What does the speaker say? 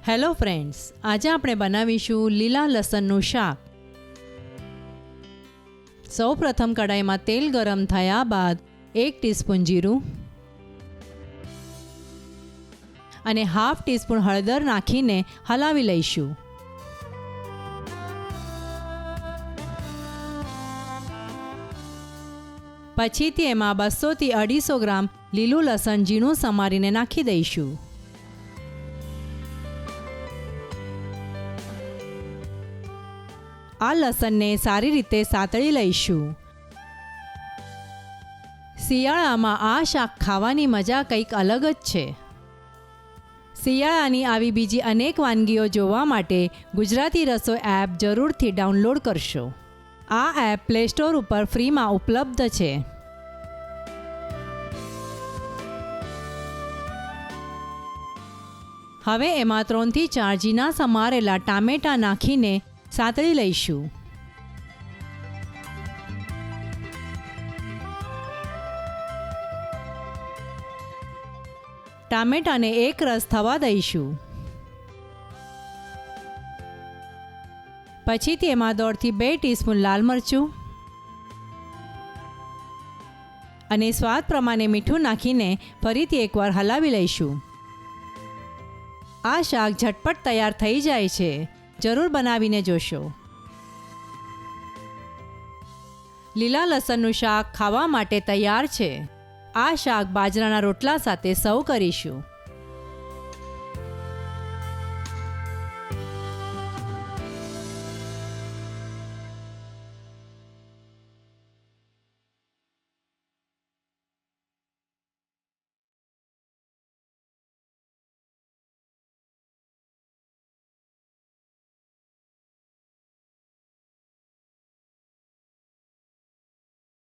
Hello friends, આજે આપણે બનાવીશું લીલા લસણનું શાક. સૌપ્રથમ કડાઈમાં તેલ ગરમ થયા બાદ 1 ટીસ્પૂન જીરું અને હાફ ટીસ્પૂન હળદર નાખીને હલાવી લઈશું. પછીથી એમાં 200 થી 250 ગ્રામ લીલું લસણ ઝીણું સમારીને નાખી દઈશું. આ લસણને સારી રીતે સાતળી લઈશું. શિયાળામાં આ શાક ખાવાની મજા કંઈક અલગ જ છે. શિયાળાની આવી બીજી અનેક વાનગીઓ જોવા માટે ગુજરાતી રસોઈ એપ જરૂરથી ડાઉનલોડ કરશો. આ એપ પ્લે સ્ટોર ઉપર ફ્રીમાં ઉપલબ્ધ છે. હવે એમાં 3 થી 4 ઝીણા સમારેલા ટામેટાં નાખીને સાતળી લઈશું. ટામેટાને એક રસ થવા દઈશું. પછીથી એમાં 1.5 થી 2 ટીસ્પૂન લાલ મરચું અને સ્વાદ પ્રમાણે મીઠું નાખીને ફરીથી એકવાર હલાવી લઈશું. આ શાક ઝટપટ તૈયાર થઈ જાય છે. જરૂર બનાવીને જોશો. લીલા લસણનું શાક ખાવા માટે તૈયાર છે. આ શાક બાજરાના રોટલા સાથે સર્વ કરીશું.